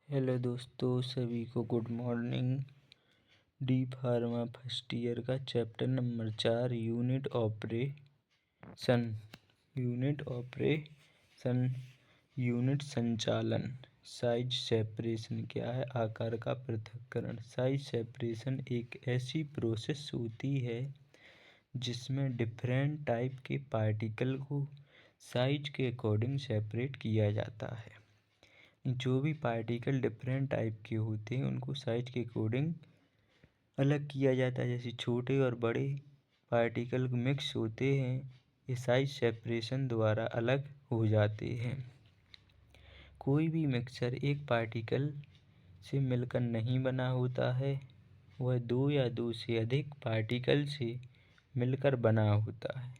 Hello दोस्तों, सभी को good morning. D pharma first year का चैप्टर नंबर 4 यूनिट संचालन। साइज सेपरेशन क्या है? आकार का पृथक्करण। साइज सेपरेशन एक ऐसी प्रोसेस होती है जिसमें डिफरेंट टाइप के पार्टिकल को साइज के अकॉर्डिंग सेपरेट किया जाता है। जो भी पार्टिकल डिफरेंट टाइप के होते हैं उनको साइज के अकॉर्डिंग अलग किया जाता है। जैसे छोटे और बड़े पार्टिकल मिक्स होते हैं, ये साइज सेपरेशन द्वारा अलग हो जाते हैं। कोई भी मिक्सचर एक पार्टिकल से मिलकर नहीं बना होता है, वह दो या दो से अधिक पार्टिकल से मिलकर बना होता है।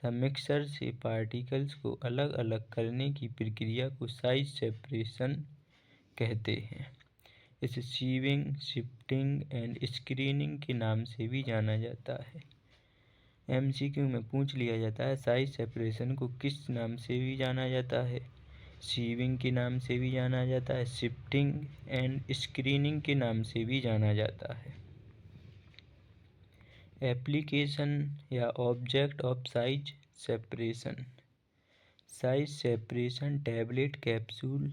मिक्सर से पार्टिकल्स को अलग अलग करने की प्रक्रिया को साइज सेपरेशन कहते हैं। इसे सीविंग, शिफ्टिंग एंड स्क्रीनिंग के नाम से भी जाना जाता है। एमसीक्यू में पूछ लिया जाता है साइज सेपरेशन को किस नाम से भी जाना जाता है? सीविंग के नाम से भी जाना जाता है, शिफ्टिंग एंड स्क्रीनिंग के नाम से भी जाना जाता है। एप्लीकेशन या object of size separation. Size separation tablet, capsule,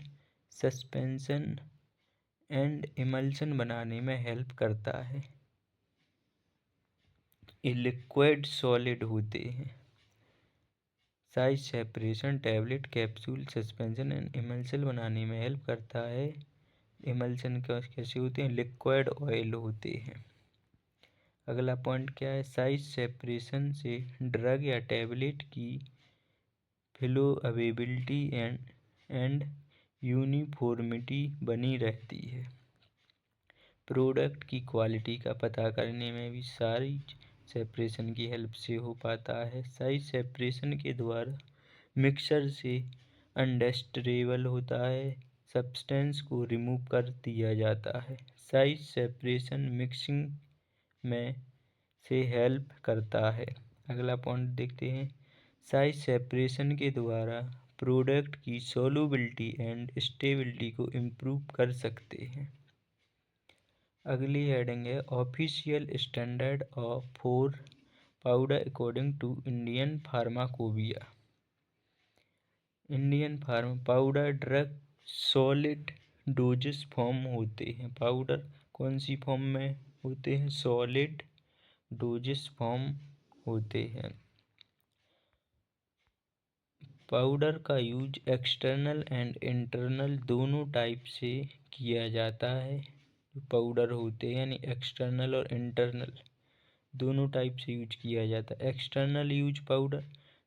suspension and emulsion बनाने में हेल्प करता है। ये लिक्विड सॉलिड होते हैं। Size separation tablet, capsule, suspension and emulsion बनाने में हेल्प करता है। इमल्शन कैसे होते हैं? लिक्विड ऑयल होते हैं। अगला पॉइंट क्या है? साइज सेपरेशन से ड्रग या टैबलेट की फ्लोअवेबिलिटी एंड यूनिफॉर्मिटी बनी रहती है। प्रोडक्ट की क्वालिटी का पता करने में भी साइज सेपरेशन की हेल्प से हो पाता है। साइज सेपरेशन के द्वारा मिक्सर से अनडेस्ट्रेबल होता है सब्सटेंस को रिमूव कर दिया जाता है। साइज सेपरेशन मिक्सिंग में से हेल्प करता है। अगला पॉइंट देखते हैं। साइज सेपरेशन के द्वारा प्रोडक्ट की सोलुबिलिटी एंड स्टेबिलिटी को इम्प्रूव कर सकते हैं। अगली हेडिंग है official standard for powder according to Indian pharmacopoeia. Indian pharma powder drug solid doses form होते हैं। पाउडर कौन सी फॉर्म में होते हैं? सॉलिड डोजेस फॉर्म होते हैं। पाउडर का यूज एक्सटर्नल एंड इंटरनल दोनों टाइप से किया जाता है। पाउडर होते हैं यानी एक्सटर्नल और इंटरनल दोनों टाइप से यूज किया जाता है। External use powder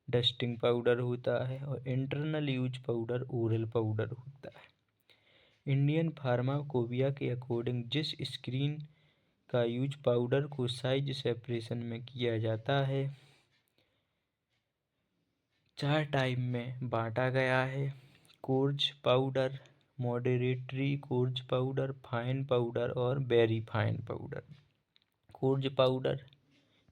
dusting powder होता है और internal use powder oral powder होता है। इंडियन फार्माकोपिया के अकॉर्डिंग जिस स्क्रीन का यूज पाउडर को साइज सेपरेशन में किया जाता है 4 टाइप में बांटा गया है। कोर्ज पाउडर, मॉडरेटरी कोर्ज पाउडर, फाइन पाउडर और वेरी फाइन पाउडर। कोर्ज पाउडर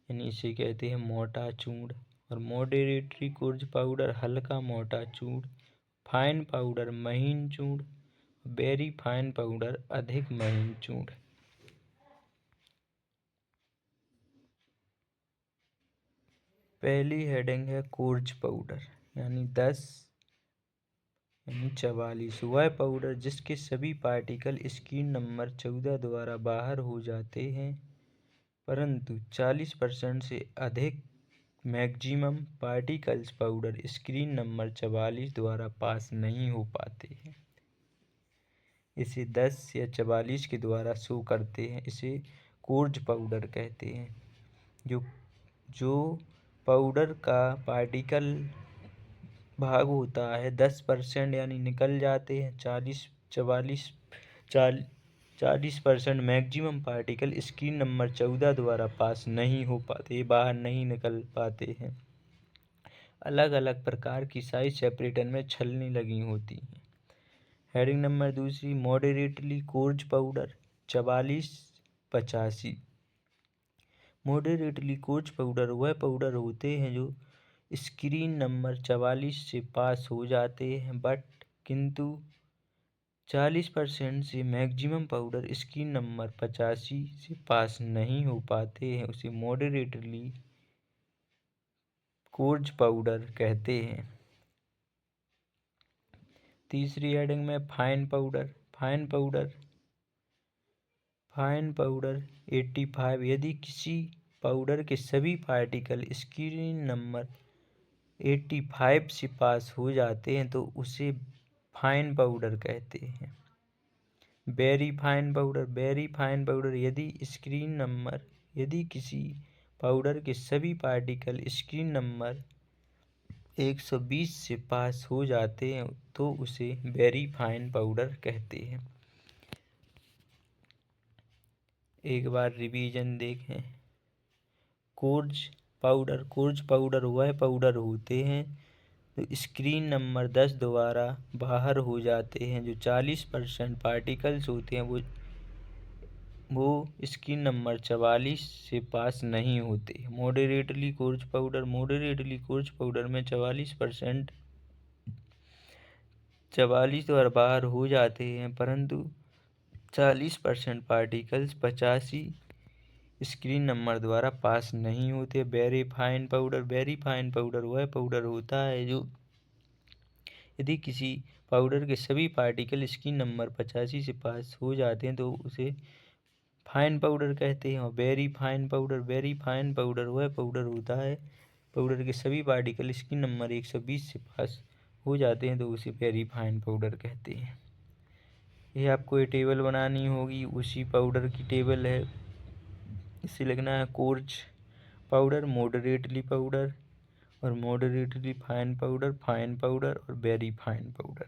यानी इसे कहते हैं मोटा चूर्ण और मॉडरेटरी कोर्ज पाउडर हल्का मोटा चूर्ण, फाइन पाउडर महीन चूर्ण, वेरी फाइन पाउडर अधिक महीन चूर्ण। पहली हेडिंग है कोर्ज पाउडर यानी 44 वह पाउडर जिसके सभी पार्टिकल स्क्रीन नंबर 14 द्वारा बाहर हो जाते हैं परंतु 40% से अधिक maximum particles powder screen number 44 द्वारा पास नहीं हो पाते हैं। इसे 10 या 44 के द्वारा शो करते हैं। इसे कोर्ज पाउडर कहते हैं। जो पाउडर का पार्टिकल भाग होता है 10% यानी निकल जाते हैं। 40% मैक्सिमम पार्टिकल स्क्रीन नंबर 14 द्वारा पास नहीं हो पाते, बाहर नहीं निकल पाते हैं। अलग अलग प्रकार की साइज सेपरेटर में छलनी लगी होती हैं। Heading number 2 moderately coarse powder 44-85। Moderately coarse powder वह पाउडर होते हैं जो स्क्रीन नंबर 44 से पास हो जाते हैं किंतु 40% से मैक्सिमम पाउडर स्क्रीन नंबर 85 से पास नहीं हो पाते हैं उसे मॉडरेटली कोर्ज पाउडर कहते हैं। तीसरी हेडिंग में फाइन पाउडर। Fine powder 85। यदि किसी पाउडर के सभी पार्टिकल स्क्रीन नंबर 85 से पास हो जाते हैं तो उसे फाइन पाउडर कहते हैं। वेरी फाइन पाउडर यदि किसी पाउडर के सभी पार्टिकल स्क्रीन नंबर 120 से पास हो जाते हैं तो उसे वेरी फाइन पाउडर कहते हैं। एक बार रिवीजन देखें। कोर्ज पाउडर वह पाउडर होते हैं जो स्क्रीन नंबर 10 द्वारा बाहर हो जाते हैं। जो 40% पार्टिकल्स होते हैं वो स्क्रीन नंबर 44 से पास नहीं होते। मॉडरेटली कोर्ज पाउडर में 44% 44 द्वारा बाहर हो जाते हैं परंतु 40% पार्टिकल्स 85 स्क्रीन नंबर द्वारा पास नहीं होते। वेरी फाइन पाउडर वह पाउडर होता है जो यदि किसी पाउडर के सभी पार्टिकल स्क्रीन नंबर 85 से पास हो जाते हैं तो उसे फाइन पाउडर कहते हैं। और वेरी फाइन पाउडर वह पाउडर होता है पाउडर के सभी पार्टिकल स्क्रीन नंबर 120 से पास हो जाते हैं तो उसे वेरी फाइन पाउडर कहते हैं। ये आपको ये टेबल बनानी होगी, उसी पाउडर की टेबल है। इसे लिखना है कोर्ज पाउडर, मॉडरेटली पाउडर और मॉडरेटली फाइन पाउडर और वेरी फाइन पाउडर।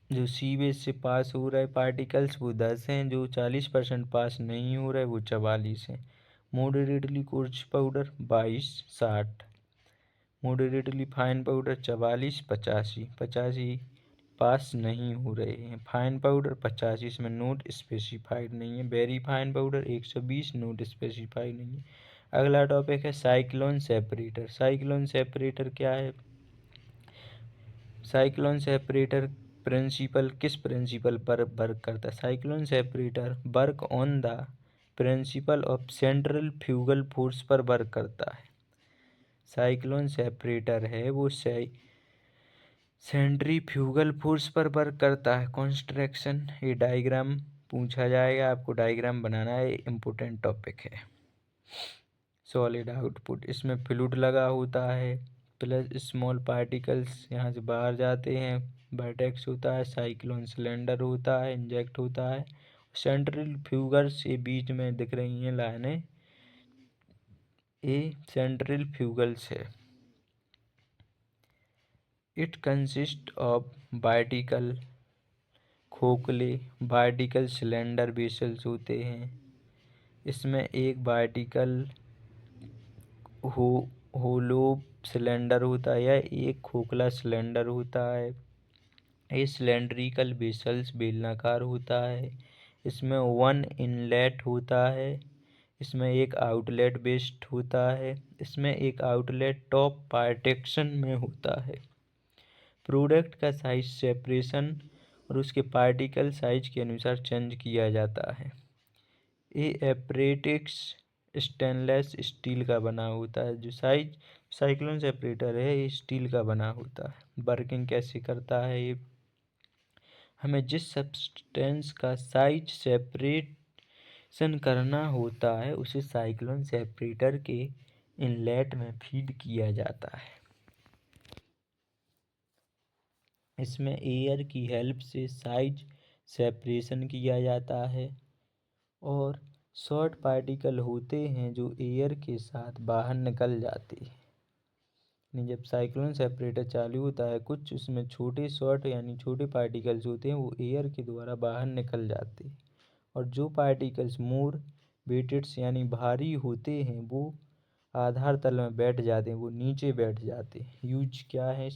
जो सीवेज से पास हो रहा है पार्टिकल्स वो 10 हैं, जो 40% पास नहीं हो रहा है वो 44 हैं। Moderately coarse powder 22 60, moderately fine powder 44 85 pass नहीं हो रहे हैं। फाइन पाउडर 85 इसमें नोट स्पेसिफाइड नहीं है। Very fine powder 120 note specified नहीं है। अगला टॉपिक है साइक्लोन सेपरेटर क्या है? साइक्लोन सेपरेटर प्रिंसिपल किस प्रिंसिपल पर वर्क करता है? Cyclone separator work on the principle of central fugal force पर वर्क करता है। साइक्लोन सेपरेटर है वो सेंट्रीफ्यूगल फोर्स पर वर्क करता है। कॉन्स्ट्रक्शन, ये डायग्राम पूछा जाएगा, आपको डायग्राम बनाना है, इम्पोर्टेंट टॉपिक है। सॉलिड आउटपुट, इसमें फ्लूइड लगा होता है प्लस स्मॉल पार्टिकल्स यहाँ से बाहर जाते हैं। वर्टेक्स होता है, साइक्लोन सिलेंडर होता है, इंजेक्ट होता है। सेंट्रल फ्यूगल से बीच में दिख रही हैं लाइनें, ये सेंट्रल फ्यूगल्स है। इट कंसिस्ट ऑफ वर्टिकल खोखले वर्टिकल सिलेंडर वेसल्स होते हैं। इसमें एक वर्टिकल होलो सिलेंडर होता है या एक खोखला सिलेंडर होता है। ये सिलेंड्रिकल वेसल्स बेलनाकार होता है। इसमें 1 इनलेट होता है। इसमें एक आउटलेट वेस्ट होता है। इसमें एक आउटलेट टॉप पार्टीशन में होता है। प्रोडक्ट का साइज सेपरेशन और उसके पार्टिकल साइज के अनुसार चेंज किया जाता है। ये एपरेटिक्स स्टेनलेस स्टील का बना होता है। जो साइक्लोन सेपरेटर है ये स्टील का बना होता है। वर्किंग कैसे करता है ये? हमें जिस सब्सटेंस का साइज सेपरेशन करना होता है उसे साइक्लोन सेपरेटर के इनलेट में फीड किया जाता है। इसमें एयर की हेल्प से साइज सेपरेशन किया जाता है और शॉर्ट पार्टिकल होते हैं जो एयर के साथ बाहर निकल जाते हैं। जब साइक्लोन सेपरेटर चालू होता है कुछ उसमें छोटे शॉर्ट यानी छोटे पार्टिकल्स होते हैं वो एयर के द्वारा बाहर निकल जाते हैं और जो पार्टिकल्स मोर वेटेड्स यानी भारी होते हैं वो आधार तल में बैठ जाते हैं, वो नीचे बैठ जाते हैं। यूज क्या है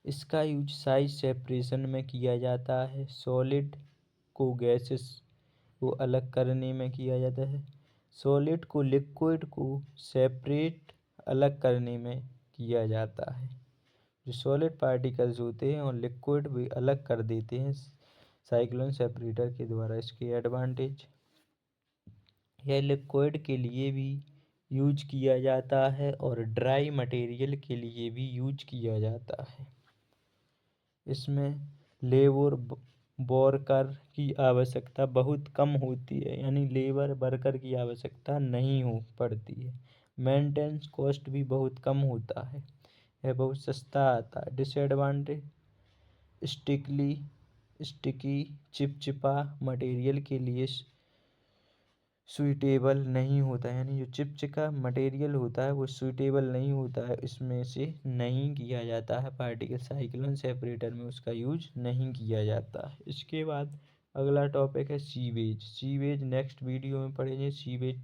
इसका यूज साइज सेपरेशन में किया जाता है। सॉलिड को गैसेस को अलग करने में किया जाता है। सॉलिड को लिक्विड को सेपरेट अलग करने में किया जाता है। जो सॉलिड पार्टिकल्स होते हैं और लिक्विड भी अलग कर देते हैं साइक्लोन सेपरेटर के द्वारा। इसके एडवांटेज, यह लिक्विड के लिए भी यूज किया जाता है और ड्राई मटेरियल के लिए भी यूज किया जाता है। इसमें लेबर वर्कर की आवश्यकता बहुत कम होती है, यानी लेबर वर्कर की आवश्यकता नहीं हो पड़ती है। मेंटेनेंस कॉस्ट भी बहुत कम होता है, यह बहुत सस्ता आता है। डिसएडवांटेज, स्टिकी चिपचिपा मटेरियल के लिए सुइटेबल नहीं होता है, यानी जो चिपचिपा मटेरियल होता है वो सुइटेबल नहीं होता है, इसमें से नहीं किया जाता है पार्टिकल साइक्लोन सेपरेटर में उसका यूज नहीं किया जाता है। इसके बाद अगला टॉपिक है सीवेज। सीवेज नेक्स्ट वीडियो में पढ़ेंगे। सीवेज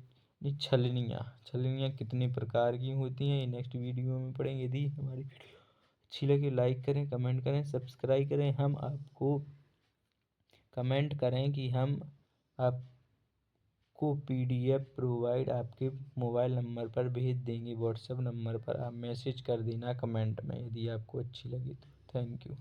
छलनियाँ कितने प्रकार की होती हैं, ये नेक्स्ट वीडियो में पढ़ेंगे। यदि हमारी वीडियो अच्छी लगे लाइक करें, कमेंट करें, सब्सक्राइब करें। हम आपको कमेंट करें कि हम आप को PDF प्रोवाइड आपके मोबाइल नंबर पर भेज देंगे। व्हाट्सएप नंबर पर आप मैसेज कर देना कमेंट में, यदि आपको अच्छी लगी तो। Thank you.